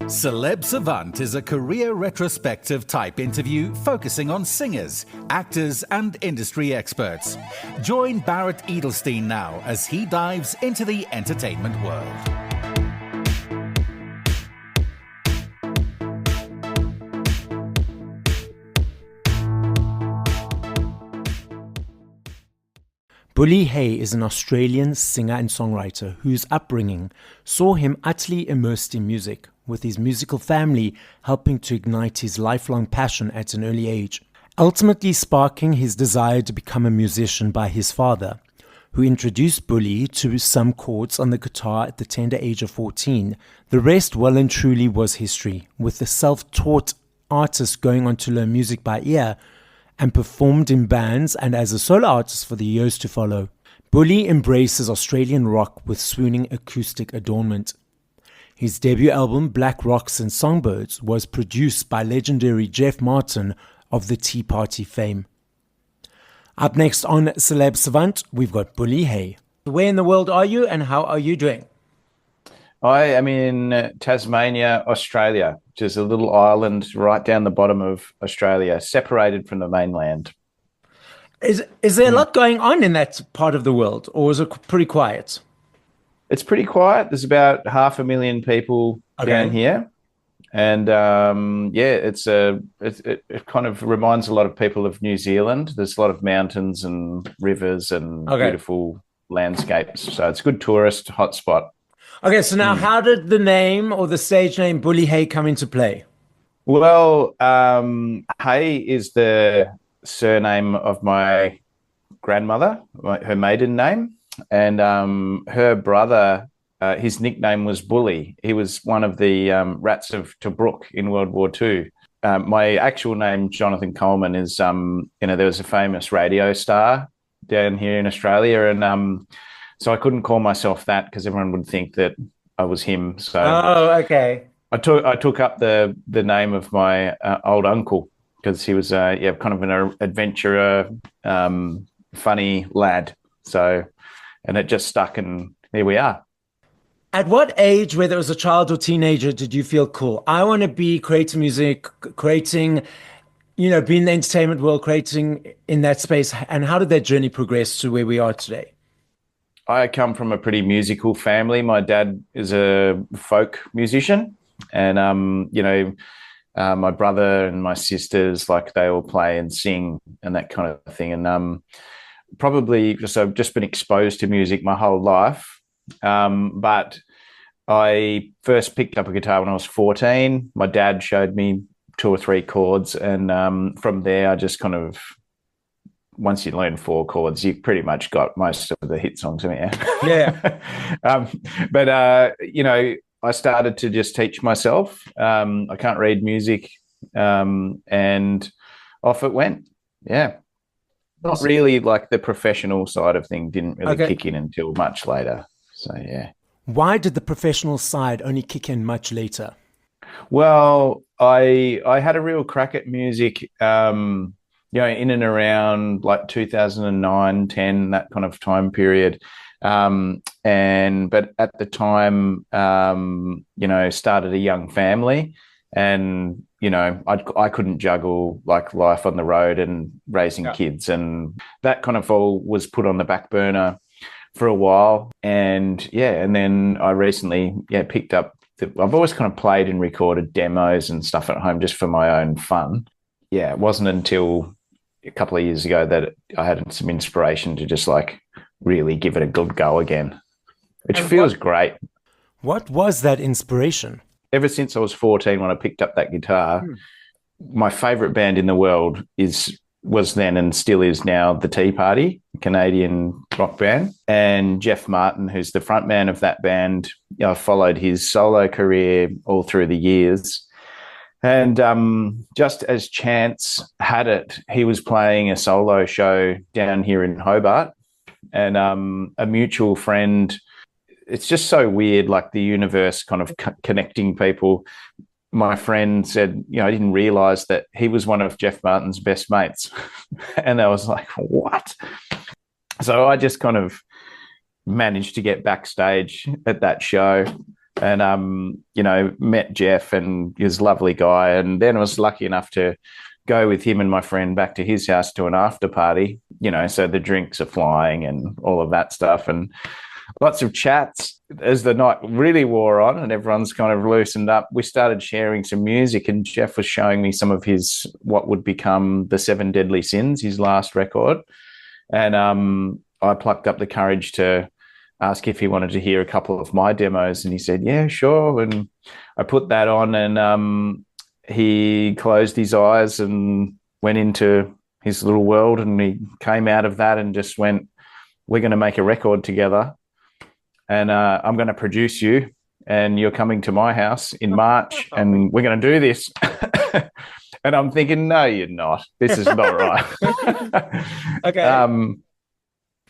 Celeb Savant is a career retrospective type interview focusing on singers, actors, and industry experts. Join Barrett Edelstein now as he dives into the entertainment world. Bully Hay is an Australian singer and songwriter whose upbringing saw him utterly immersed in music, with his musical family helping to ignite his lifelong passion at an early age, ultimately sparking his desire to become a musician by his father, who introduced Bully to some chords on the guitar at the tender age of 14. The rest well and truly was history, with the self-taught artist going on to learn music by ear and performed in bands and as a solo artist for the years to follow. Bully embraces Australian rock with swooning acoustic adornment. His debut album, Dogs and Songbirds, was produced by legendary Jeff Martin of the Tea Party fame. Up next on Celeb Savant, we've got Bully Hay. Where in the world are you and how are you doing? I am in Tasmania, Australia, which is a little island right down the bottom of Australia, separated from the mainland. Is there a lot going on in that part of the world, or is it pretty quiet? It's pretty quiet. There's about 500,000 people down here. And it kind of reminds a lot of people of New Zealand. There's a lot of mountains and rivers and beautiful landscapes. So it's a good tourist hotspot. Okay, so now how did the name or the stage name Bully Hay come into play? Well, Hay is the surname of my grandmother, her maiden name, and her brother, his nickname was Bully. He was one of the rats of Tobruk in World War II. My actual name, Jonathan Coleman, is, there was a famous radio star down here in Australia, and so I couldn't call myself that because everyone would think that I was him. So okay. I took up the name of my old uncle because he was kind of an adventurer, funny lad. So, and it just stuck, and here we are. At what age, whether it was a child or teenager, did you feel cool? I want to be creating music, creating, be in the entertainment world, creating in that space. And how did that journey progress to where we are today? I come from a pretty musical family. My dad is a folk musician, and my brother and my sisters, they all play and sing and that kind of thing. And probably just I've just been exposed to music my whole life. But I first picked up a guitar when I was 14. My dad showed me 2 or 3 chords, and from there I just kind of, once you learn 4 chords, you pretty much got most of the hit songs. Yeah. But I started to just teach myself. I can't read music, and off it went. Yeah. Not really like the professional side of thing didn't really kick in until much later. So, yeah. Why did the professional side only kick in much later? Well, I had a real crack at music, in and around 2009, 10, that kind of time period. But at the time, started a young family, and, I couldn't juggle life on the road and raising kids, and that kind of all was put on the back burner for a while. And then I recently, picked up, I've always kind of played and recorded demos and stuff at home just for my own fun. Yeah, it wasn't until a couple of years ago that I had some inspiration to just really give it a good go again, which feels great. What was that inspiration? Ever since I was 14, when I picked up that guitar, my favorite band in the world was then and still is now the Tea Party, a Canadian rock band. And Jeff Martin, who's the front man of that band, I followed his solo career all through the years. And just as chance had it, he was playing a solo show down here in Hobart, and a mutual friend. It's just so weird, the universe kind of connecting people. My friend said, I didn't realize that he was one of Jeff Martin's best mates. And I was like, what? So I just kind of managed to get backstage at that show. and met Jeff, and he was a lovely guy. And then I was lucky enough to go with him and my friend back to his house to an after party, so the drinks are flying and all of that stuff, and lots of chats. As the night really wore on and everyone's kind of loosened up, we started sharing some music, and Jeff was showing me some of his, what would become the 7 Deadly Sins, his last record. And I plucked up the courage to ask if he wanted to hear a couple of my demos, and he said, yeah, sure. And I put that on, and he closed his eyes and went into his little world, and he came out of that and just went, we're going to make a record together, and I'm going to produce you, and you're coming to my house in March, and we're going to do this. And I'm thinking, no, you're not. This is not right. Okay.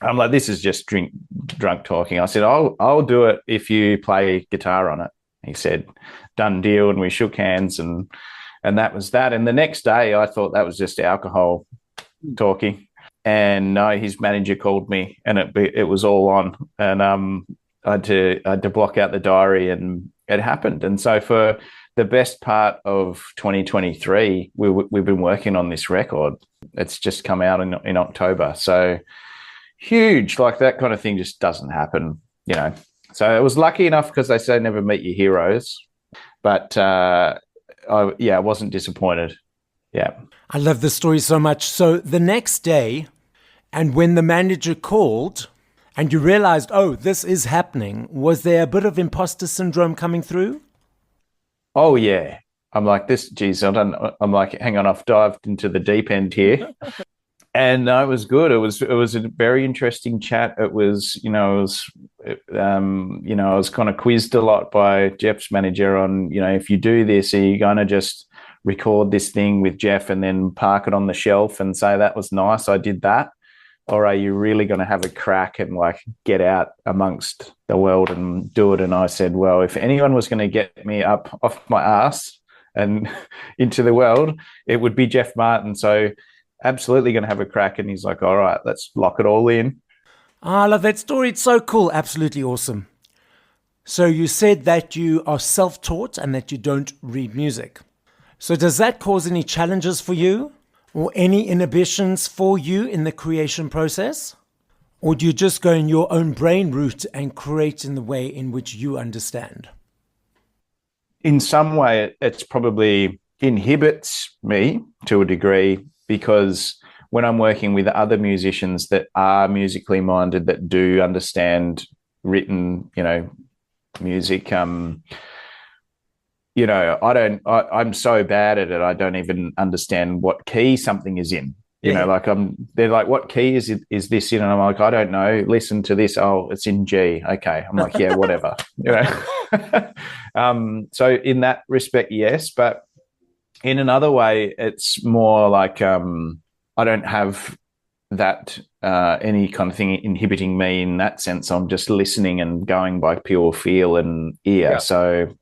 I'm like, this is just drunk talking. I said, I'll do it if you play guitar on it. He said, done deal. And we shook hands, and that was that. And the next day I thought that was just alcohol talking. And no, his manager called me, and it was all on. And I had to block out the diary, and it happened. And so for the best part of 2023, we've been working on this record. It's just come out in October. So huge, like that kind of thing just doesn't happen, So I was lucky enough, because they say never meet your heroes. But I wasn't disappointed. Yeah. I love this story so much. So the next day, and when the manager called and you realized, oh, this is happening, was there a bit of imposter syndrome coming through? Oh, yeah. I'm like, I'm like, hang on, I've dived into the deep end here. And it was good. It was a very interesting chat. I was kind of quizzed a lot by Jeff's manager on, if you do this, are you going to just record this thing with Jeff and then park it on the shelf and say that was nice, I did that? Or are you really going to have a crack and like get out amongst the world and do it? And I said, well, if anyone was going to get me up off my ass and into the world, it would be Jeff Martin. So absolutely going to have a crack. And he's like, all right, let's lock it all in. I love that story. It's so cool. Absolutely awesome. So you said that you are self-taught and that you don't read music. So does that cause any challenges for you or any inhibitions for you in the creation process? Or do you just go in your own brain route and create in the way in which you understand? In some way, it's probably inhibits me to a degree, because when I'm working with other musicians that are musically minded, that do understand written, music, I'm so bad at it, I don't even understand what key something is in. They're like, what key is this in? And I'm like, I don't know. Listen to this. Oh, it's in G. Okay. I'm like, yeah, whatever. So in that respect, yes, but in another way, it's more like I don't have that any kind of thing inhibiting me in that sense. I'm just listening and going by pure feel and ear. Yeah. So,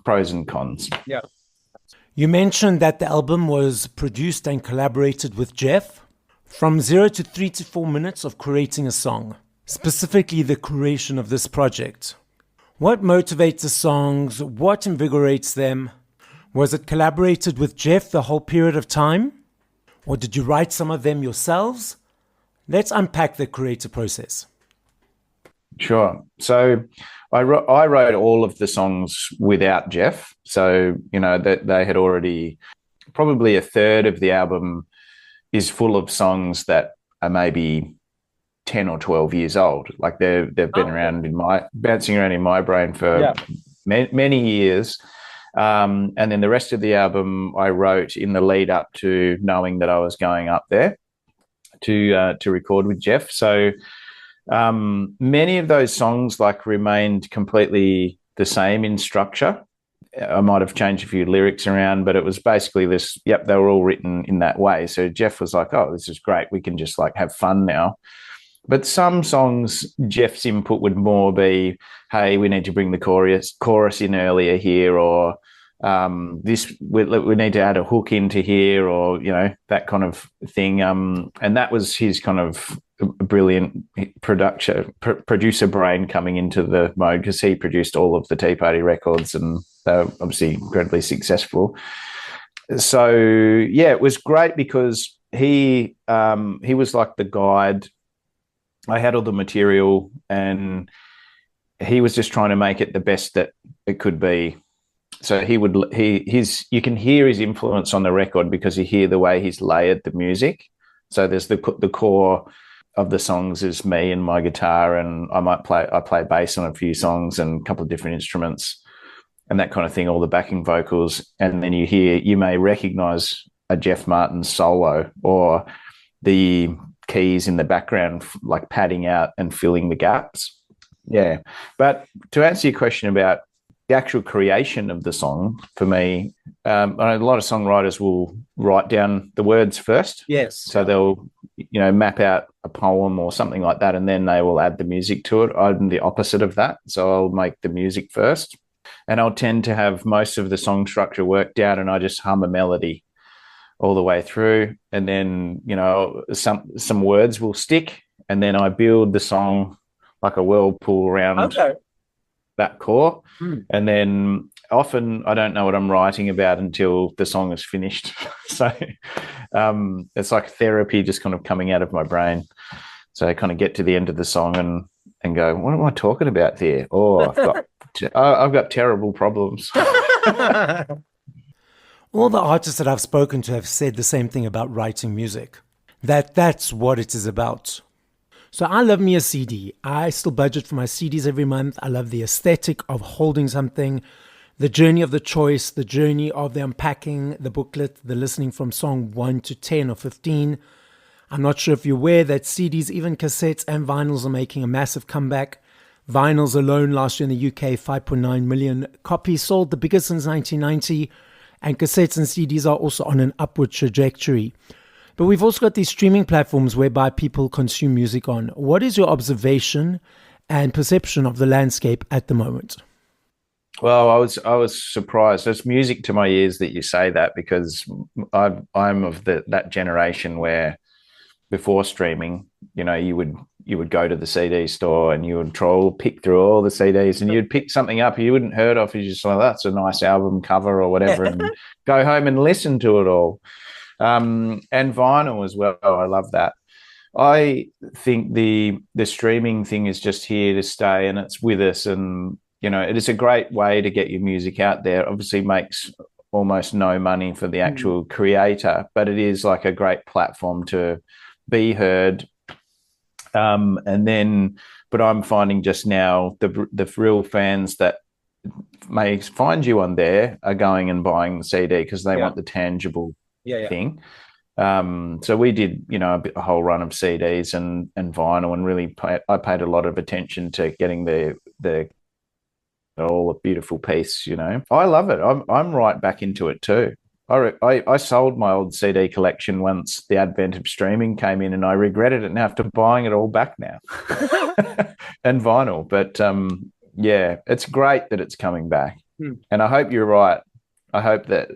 pros and cons. Yeah. You mentioned that the album was produced and collaborated with Jeff. From 0 to 3 to 4 minutes of creating a song, specifically the creation of this project. What motivates the songs? What invigorates them? Was it collaborated with Jeff the whole period of time? Or did you write some of them yourselves? Let's unpack the creative process. Sure. So I wrote all of the songs without Jeff. So, that they had already, probably a third of the album is full of songs that are maybe 10 or 12 years old. Like they've been around bouncing around in my brain for many years. And then the rest of the album I wrote in the lead up to knowing that I was going up there to record with Jeff. So many of those songs remained completely the same in structure. I might have changed a few lyrics around, but it was basically this. Yep, they were all written in that way. So Jeff was like, "Oh, this is great. We can just have fun now." But some songs, Jeff's input would more be, "Hey, we need to bring the chorus in earlier here," or we need to add a hook into here, or that kind of thing. And that was his kind of a brilliant producer brain coming into the mode, because he produced all of the Tea Party records, and they were obviously incredibly successful. So yeah, it was great because he was like the guide. I had all the material, and he was just trying to make it the best that it could be. So you can hear his influence on the record because you hear the way he's layered the music. So there's the core of the songs is me and my guitar, and I play bass on a few songs and a couple of different instruments and that kind of thing, all the backing vocals. And then you may recognize a Jeff Martin solo or the keys in the background, like padding out and filling the gaps. Yeah. But to answer your question about the actual creation of the song, for me, I know a lot of songwriters will write down the words first. Yes. So they'll, map out a poem or something like that, and then they will add the music to it. I'm the opposite of that. So I'll make the music first, and I'll tend to have most of the song structure worked out, and I just hum a melody all the way through. And then, some words will stick, and then I build the song like a whirlpool around that core. And then often I don't know what I'm writing about until the song is finished. So it's like therapy just kind of coming out of my brain. So I kind of get to the end of the song and go, what am I talking about there? Oh, I've got terrible problems. All the artists that I've spoken to have said the same thing about writing music, that's what it is about. So I love me a CD. I still budget for my CDs every month. I love the aesthetic of holding something, the journey of the choice, the journey of the unpacking, the booklet, the listening from song 1 to 10 or 15. I'm not sure if you're aware that CDs, even cassettes and vinyls are making a massive comeback. Vinyls alone last year in the UK, 5.9 million copies sold, the biggest since 1990. And cassettes and CDs are also on an upward trajectory. But we've also got these streaming platforms whereby people consume music on. What is your observation and perception of the landscape at the moment? Well, I was surprised. It's music to my ears that you say that, because I'm of that generation where before streaming, you would go to the CD store and you would pick through all the CDs, and you'd pick something up you wouldn't heard of. You just like, that's a nice album cover or whatever, and go home and listen to it all. And vinyl as well. I love that. I think the streaming thing is just here to stay, and it's with us. And it is a great way to get your music out there. Obviously, makes almost no money for the actual creator, but it is like a great platform to be heard. But I'm finding just now the real fans that may find you on there are going and buying the CD because they want the tangible thing. So we did, a whole run of CDs and vinyl, and really I paid a lot of attention to getting the all a beautiful piece. I love it. I'm right back into it too. I sold my old CD collection once the advent of streaming came in, and I regretted it now after buying it all back now. And vinyl, but it's great that it's coming back, and I hope you're right. I hope that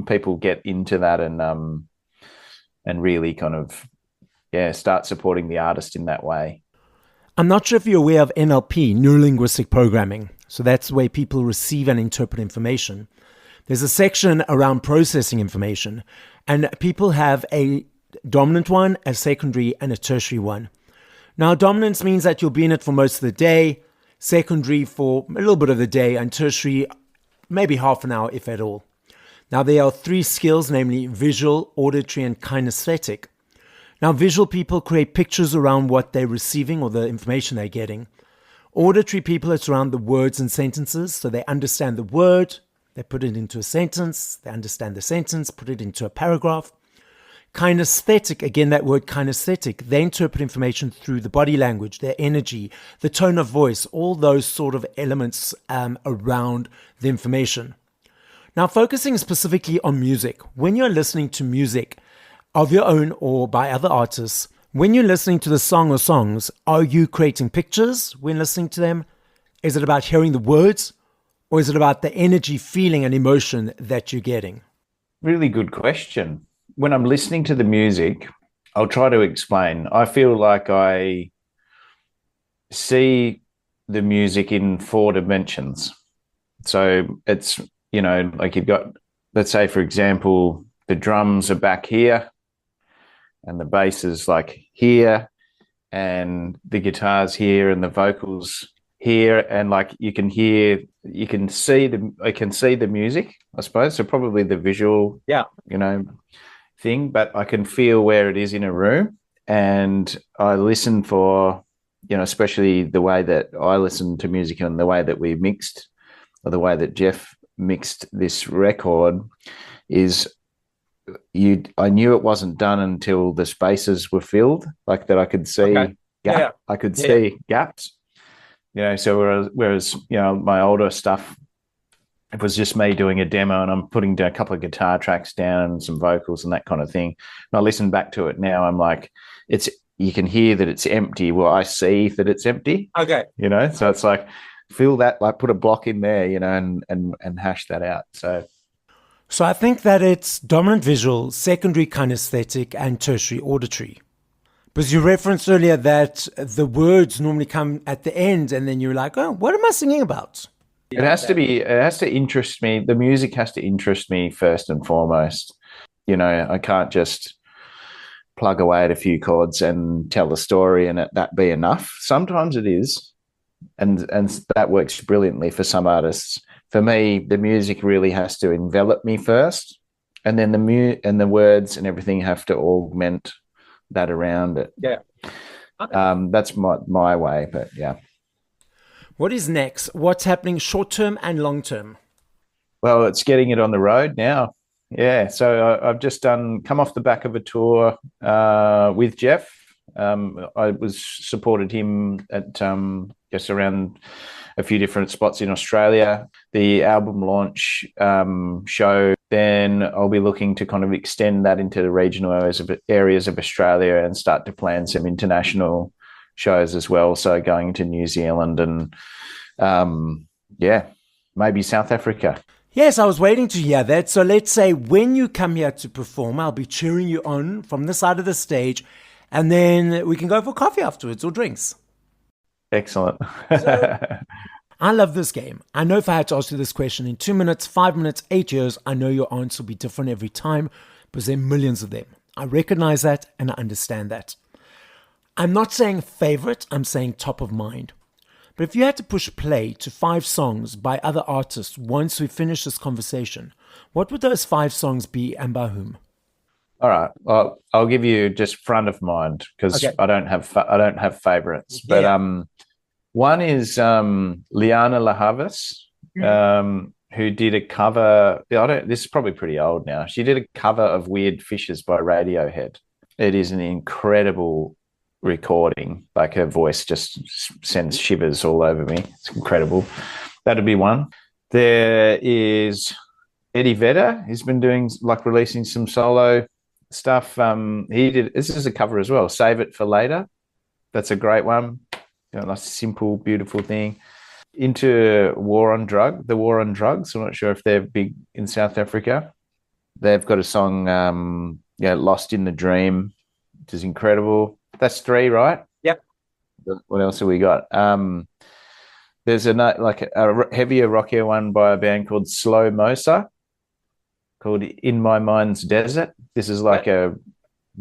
people get into that and really kind of start supporting the artist in that way. I'm not sure if you're aware of NLP, neuro-linguistic programming. So that's the way people receive and interpret information. There's a section around processing information, and people have a dominant one, a secondary, and a tertiary one. Now, dominance means that you'll be in it for most of the day, secondary for a little bit of the day, and tertiary maybe half an hour, if at all. Now, there are 3 skills, namely visual, auditory, and kinesthetic. Now, visual people create pictures around what they're receiving or the information they're getting. Auditory people, it's around the words and sentences, so they understand the word, they put it into a sentence, they understand the sentence, put it into a paragraph. Kinesthetic, again, that word kinesthetic, they interpret information through the body language, their energy, the tone of voice, all those sort of elements around the information. Now, focusing specifically on music, when you're listening to music of your own or by other artists, when you're listening to the song or songs, are you creating pictures when listening to them? Is it about hearing the words, or is it about the energy, feeling, and emotion that you're getting? Really good question. When I'm listening to the music, I'll try to explain. I feel like I see the music in 4 dimensions. So it's, like you've got, let's say, for example, the drums are back here and the bass is like here and the guitar's here and the vocals here. And like I can see the music, I suppose. So probably the visual, thing, but I can feel where it is in a room. And I listen for, especially the way that I listen to music and the way that we mixed, or the way that Jeff mixed this record, is I knew it wasn't done until the spaces were filled, like that I could see I could see gaps. So whereas my older stuff, it was just me doing a demo and I'm putting down a couple of guitar tracks down and some vocals and that kind of thing. And I listen back to it now, I'm like, you can hear that it's empty. Well, I see that it's empty. Okay. So it's like, feel that, like put a block in there, and hash that out. So I think that it's dominant visual, secondary kinesthetic, and tertiary auditory. Because you referenced earlier that the words normally come at the end and then you're like, oh, what am I singing about? It has to interest me. The music has to interest me first and foremost. I can't just plug away at a few chords and tell the story and that be enough. Sometimes it is, and that works brilliantly for some artists. For me, the music really has to envelop me first, and then the words and everything have to augment that around it. Yeah. Okay. That's my way, but yeah. What is next? What's happening short term and long term? Well, it's getting it on the road now. Yeah. So I've just come off the back of a tour with Jeff. I supported him at just around a few different spots in Australia. The album launch show, then I'll be looking to kind of extend that into the regional areas of Australia and start to plan some international shows as well. So going to New Zealand and maybe South Africa. Yes, I was waiting to hear that. So let's say when you come here to perform, I'll be cheering you on from the side of the stage, and then we can go for coffee afterwards or drinks. Excellent. I love this game. I know if I had to ask you this question in 2 minutes, 5 minutes, 8 years, I know your answer will be different every time because there are millions of them. I recognize that and I understand that. I'm not saying favorite, I'm saying top of mind. But if you had to push play to 5 songs by other artists once we finish this conversation, what would those 5 songs be and by whom? All right. Well, I'll give you just front of mind because I don't have favorites. But one is Liana Lahavas, who did a cover. This is probably pretty old now. She did a cover of Weird Fishes by Radiohead. It is an incredible recording. Like her voice just sends shivers all over me. It's incredible. That'd be one. There is Eddie Vedder. He's been releasing some solo stuff. This is a cover as well, Save It for Later. That's a great one. Nice, simple, beautiful thing. Into the War on Drugs. I'm not sure if they're big in South Africa. They've got a song, Lost in the Dream, which is incredible. That's 3, right? Yep. What else have we got? There's a heavier, rockier one by a band called Slow Mosa, called In My Mind's Desert. This is like a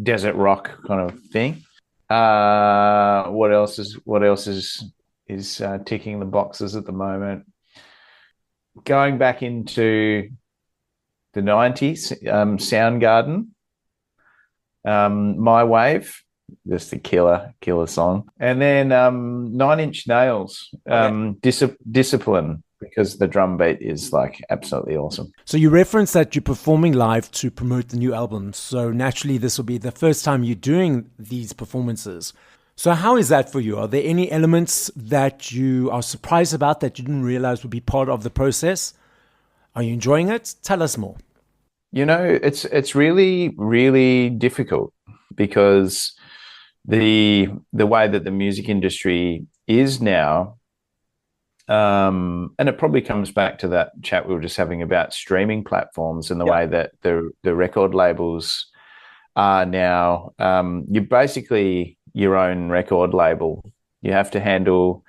desert rock kind of thing. What else is ticking the boxes at the moment? Going back into the 90s, Soundgarden, My Wave, just a killer song. And then 9 Inch Nails, Discipline, because the drum beat is like absolutely awesome. So you referenced that you're performing live to promote the new album. So naturally, this will be the first time you're doing these performances. So how is that for you? Are there any elements that you are surprised about that you didn't realize would be part of the process? Are you enjoying it? Tell us more. It's really, really difficult because the way that the music industry is now, and it probably comes back to that chat we were just having about streaming platforms and the way that the record labels are now, you're basically your own record label. You have to handle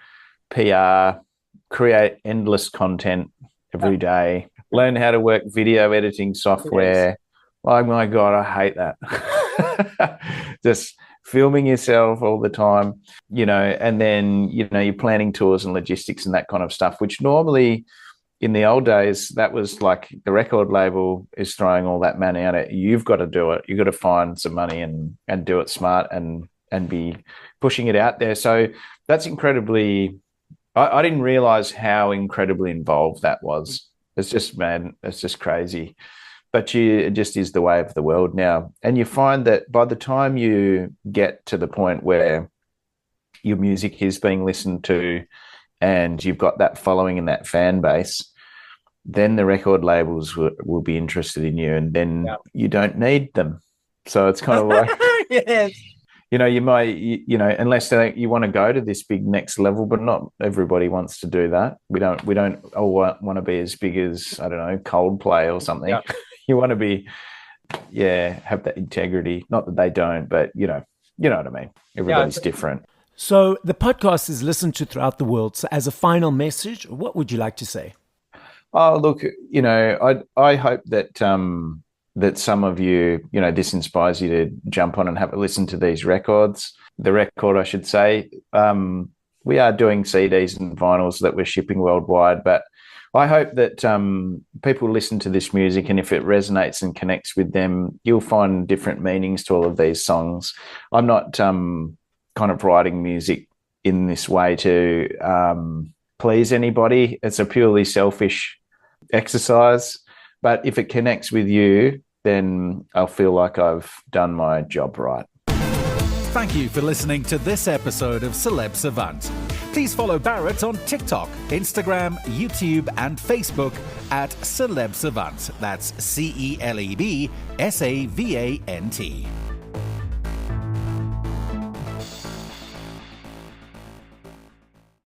PR, create endless content every day, learn how to work video editing software. Yes. Oh my God, I hate that. Just filming yourself all the time, and then, you're planning tours and logistics and that kind of stuff, which normally in the old days, that was like the record label is throwing all that money at it. You've got to do it. You've got to find some money and do it smart and be pushing it out there. So that's incredibly, I didn't realize how incredibly involved that was. It's just, man, it's just crazy. But it just is the way of the world now. And you find that by the time you get to the point where your music is being listened to and you've got that following and that fan base, then the record labels will be interested in you, and then you don't need them. So it's kind of like, yes. You might, unless you want to go to this big next level, but not everybody wants to do that. We don't all want to be as big as, I don't know, Coldplay or something. Yeah. You want to be, have that integrity. Not that they don't, but you know what I mean. Everybody's different. So the podcast is listened to throughout the world. So as a final message, what would you like to say? Oh, look, I hope that that some of you, this inspires you to jump on and have a listen to these records. The record, I should say. We are doing CDs and vinyls that we're shipping worldwide, but I hope that people listen to this music, and if it resonates and connects with them, you'll find different meanings to all of these songs. I'm not kind of writing music in this way to please anybody. It's a purely selfish exercise, but if it connects with you, then I'll feel like I've done my job right. Thank you for listening to this episode of Celeb Savant. Please follow Barrett on TikTok, Instagram, YouTube, and Facebook at Celeb Savant. That's CelebSavant.